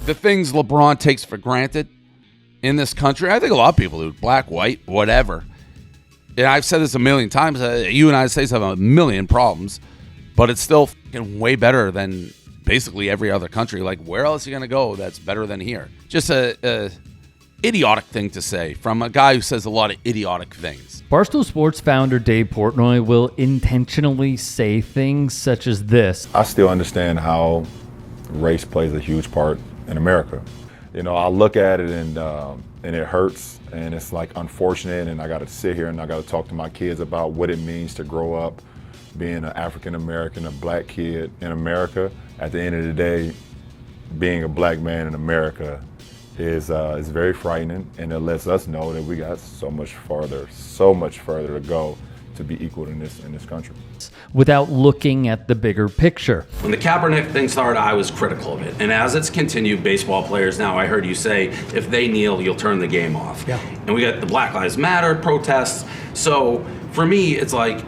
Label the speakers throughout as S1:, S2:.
S1: the things LeBron takes for granted in this country, I think a lot of people do, black, white, whatever. And I've said this a million times, the United States have a million problems, but it's still fucking way better than basically every other country. Like, where else are you going to go that's better than here? Just a idiotic thing to say from a guy who says a lot of idiotic things.
S2: Barstool Sports founder Dave Portnoy will intentionally say things such as this.
S3: I still understand how race plays a huge part in America. You know, I look at it and it hurts, and it's like unfortunate, and I got to sit here and I got to talk to my kids about what it means to grow up being an African American, a black kid in America. At the end of the day, being a black man in America is very frightening, and it lets us know that we got so much further to go to be equal in this country.
S2: Without looking at the bigger picture.
S4: When the Kaepernick thing started, I was critical of it. And as it's continued, baseball players now, I heard you say, if they kneel, you'll turn the game off. Yeah. And we got the Black Lives Matter protests. So for me, it's like,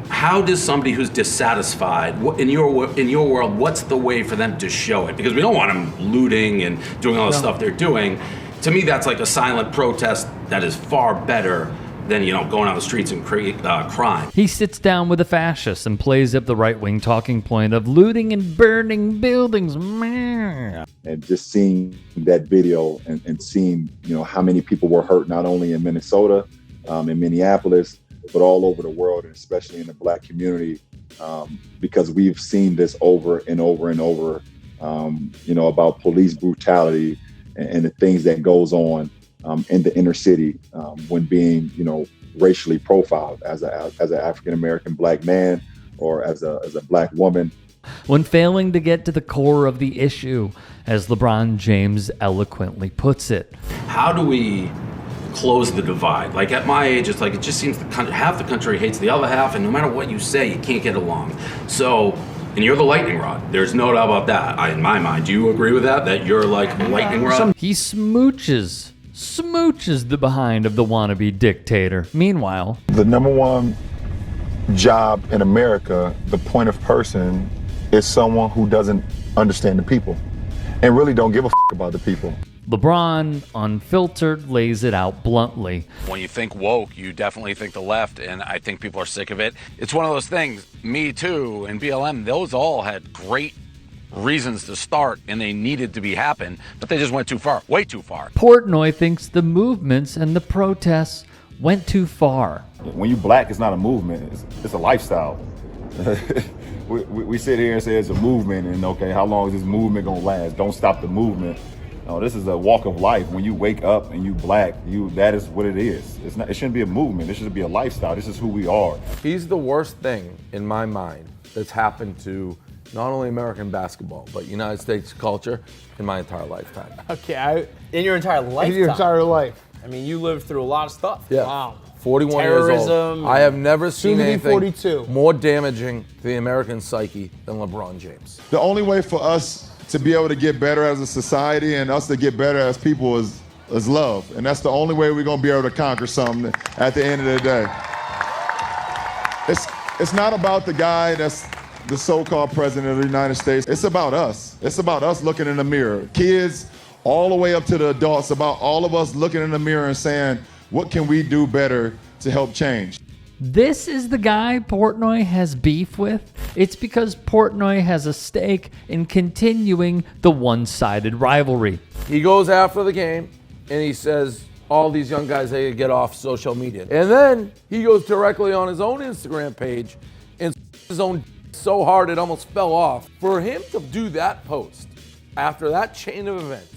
S4: how does somebody who's dissatisfied, in your world, what's the way for them to show it? Because we don't want them looting and doing all the stuff they're doing. To me, that's like a silent protest that is far better than, going on the streets and create crime.
S2: He sits down with a fascist and plays up the right-wing talking point of looting and burning buildings.
S5: And just seeing that video and seeing, how many people were hurt, not only in Minnesota, in Minneapolis, but all over the world, and especially in the black community, because we've seen this over and over and over, about police brutality and the things that goes on in the inner city when being, racially profiled as an African-American black man or as a black woman.
S2: When failing to get to the core of the issue, as LeBron James eloquently puts it.
S4: How do we close the divide? Like, at my age, it's like, it just seems half the country hates the other half, and no matter what you say, you can't get along. So, and you're the lightning rod. There's no doubt about that. In my mind, do you agree with that? That you're like the lightning rod?
S2: He smooches the behind of the wannabe dictator. Meanwhile,
S3: the number one job in America, the point of person, is someone who doesn't understand the people and really don't give a about the people.
S2: LeBron, unfiltered, lays it out bluntly.
S1: When you think woke, you definitely think the left, and I think people are sick of it. It's one of those things, Me Too and BLM, those all had great reasons to start, and they needed to be happen, but they just went too far, way too far.
S2: Portnoy thinks the movements and the protests went too far.
S3: When you black, it's not a movement, it's a lifestyle. we sit here and say it's a movement, and okay, how long is this movement gonna last? Don't stop the movement. No, this is a walk of life. When you wake up and you black, that is what it is. It shouldn't be a movement. It should be a lifestyle. This is who we are.
S6: He's the worst thing in my mind that's happened to not only American basketball, but United States culture in my entire lifetime.
S7: Okay, in your entire lifetime?
S8: In your entire life.
S7: I mean, you lived through a lot of stuff.
S6: Yeah.
S7: Wow.
S6: 41 years old. I have never seen anything
S8: 42.
S6: more damaging to the American psyche than LeBron James.
S9: The only way for us to be able to get better as a society and us to get better as people is love. And that's the only way we're gonna be able to conquer something at the end of the day. It's not about the guy that's the so-called president of the United States. It's about us. It's about us looking in the mirror. Kids all the way up to the adults, about all of us looking in the mirror and saying, what can we do better to help change?
S2: This is the guy Portnoy has beef with. It's because Portnoy has a stake in continuing the one-sided rivalry.
S6: He goes after the game and he says, all these young guys, they get off social media. And then he goes directly on his own Instagram page and his own so hard it almost fell off. For him to do that post after that chain of events,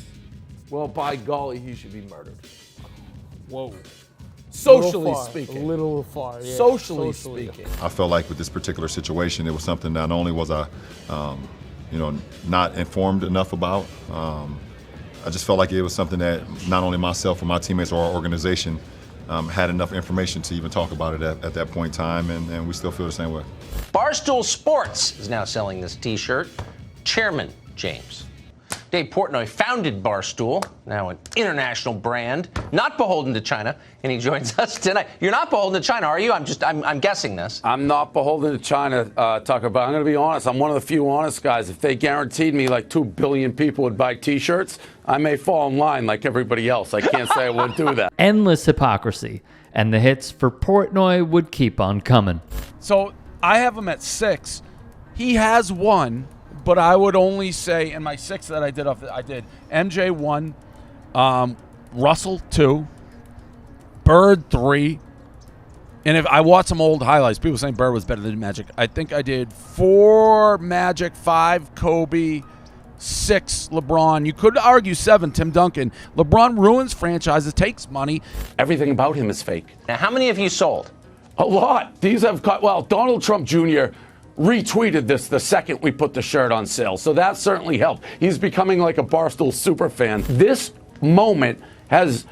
S6: well, by golly, he should be murdered.
S8: Whoa.
S6: Socially speaking.
S8: A little far, yeah.
S6: Socially speaking.
S3: I felt like with this particular situation, it was something not only was I, not informed enough about, I just felt like it was something that not only myself or my teammates or our organization had enough information to even talk about it at that point in time, and we still feel the same way.
S10: Barstool Sports is now selling this t-shirt, Chairman James. Dave Portnoy founded Barstool, now an international brand, not beholden to China, and he joins us tonight. You're not beholden to China, are you? I'm guessing this.
S1: I'm not beholden to China, Tucker, but I'm going to be honest. I'm one of the few honest guys. If they guaranteed me like 2 billion people would buy T-shirts, I may fall in line like everybody else. I can't say I wouldn't do that.
S2: Endless hypocrisy, and the hits for Portnoy would keep on coming.
S1: So I have him at 6. He has 1, but I would only say in my 6 that I did MJ 1, Russell 2, Bird 3, and if I watch some old highlights, people saying Bird was better than Magic. I think I did 4 Magic, 5 Kobe, 6 LeBron. You could argue 7 Tim Duncan. LeBron ruins franchises, takes money. Everything about him is fake.
S10: Now, how many have you sold?
S1: A lot. These have got, well, Donald Trump Jr. retweeted this the second we put the shirt on sale. So that certainly helped. He's becoming like a Barstool super fan. This moment has,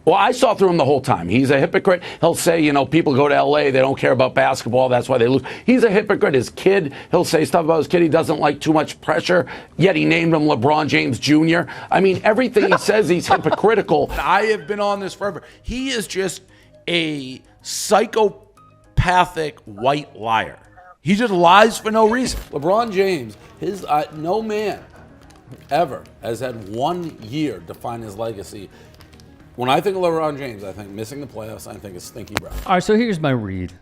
S1: well, I saw through him the whole time. He's a hypocrite. He'll say, you know, people go to LA, they don't care about basketball, that's why they lose. He's a hypocrite. His kid, he'll say stuff about his kid. He doesn't like too much pressure, yet he named him LeBron James Jr. I mean, everything he says, he's hypocritical. I have been on this forever. He is just a psychopathic white liar. He just lies for no reason.
S6: LeBron James, no man ever has had 1 year define his legacy. When I think of LeBron James, I think missing the playoffs, I think of stinky breath.
S2: All right, so here's my read.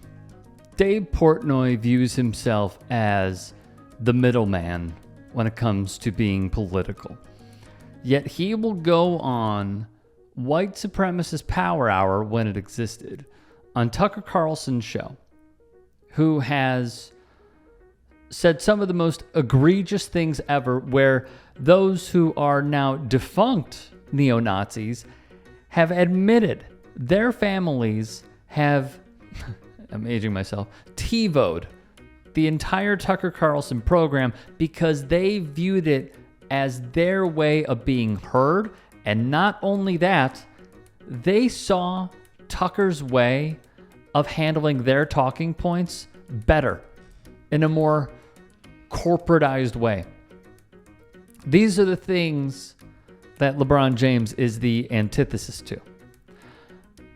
S2: Dave Portnoy views himself as the middleman when it comes to being political. Yet he will go on white supremacist power hour when it existed on Tucker Carlson's show, who has said some of the most egregious things ever, where those who are now defunct neo-Nazis have admitted their families have, I'm aging myself, TiVo'd the entire Tucker Carlson program because they viewed it as their way of being heard. And not only that, they saw Tucker's way of handling their talking points better, in a more corporatized way. These are the things that LeBron James is the antithesis to.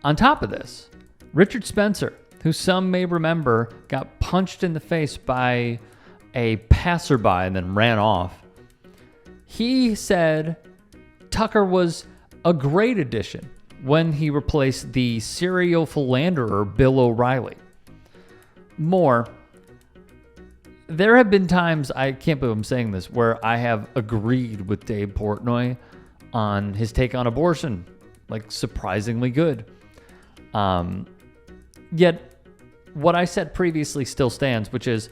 S2: On top of this, Richard Spencer, who some may remember got punched in the face by a passerby and then ran off, he said Tucker was a great addition when he replaced the serial philanderer Bill O'Reilly. More, there have been times, I can't believe I'm saying this, where I have agreed with Dave Portnoy on his take on abortion, like surprisingly good. Yet, what I said previously still stands, which is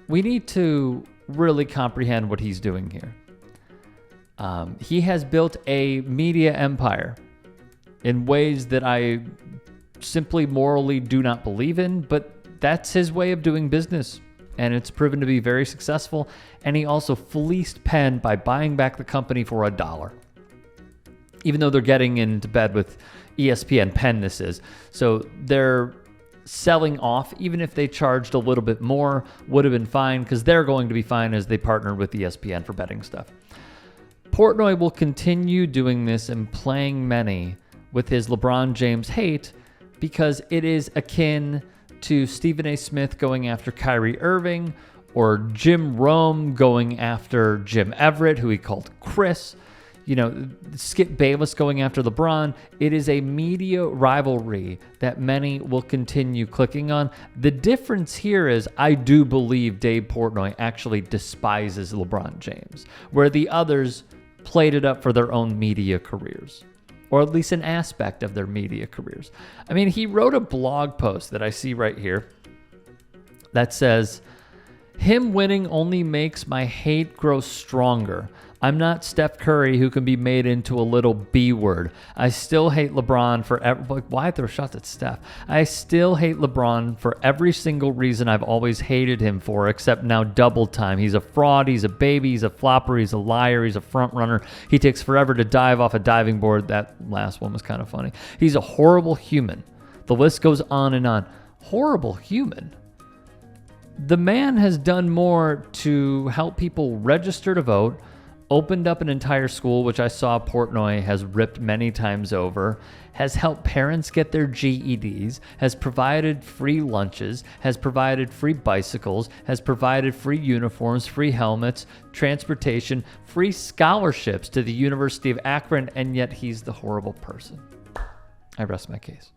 S2: we need to really comprehend what he's doing here. He has built a media empire in ways that I simply morally do not believe in, but that's his way of doing business, and it's proven to be very successful. And he also fleeced Penn by buying back the company for $1, even though they're getting into bed with ESPN. Penn this is. So they're selling off, even if they charged a little bit more, would have been fine, because they're going to be fine as they partnered with ESPN for betting stuff. Portnoy will continue doing this and playing many with his LeBron James hate, because it is akin to Stephen A. Smith going after Kyrie Irving, or Jim Rome going after Jim Everett, who he called Chris. You know, Skip Bayless going after LeBron. It is a media rivalry that many will continue clicking on. The difference here is I do believe Dave Portnoy actually despises LeBron James, where the others played it up for their own media careers, or at least an aspect of their media careers. I mean, he wrote a blog post that I see right here that says, "Him winning only makes my hate grow stronger. I'm not Steph Curry, who can be made into a little B word. I still hate LeBron for like, why throw shots at Steph? I still hate LeBron for every single reason I've always hated him for, except now double time. He's a fraud, he's a baby, he's a flopper, he's a liar, he's a front runner. He takes forever to dive off a diving board." That last one was kind of funny. "He's a horrible human." The list goes on and on. Horrible human. The man has done more to help people register to vote, opened up an entire school, which I saw Portnoy has ripped many times over, has helped parents get their GEDs, has provided free lunches, has provided free bicycles, has provided free uniforms, free helmets, transportation, free scholarships to the University of Akron, and yet he's the horrible person. I rest my case.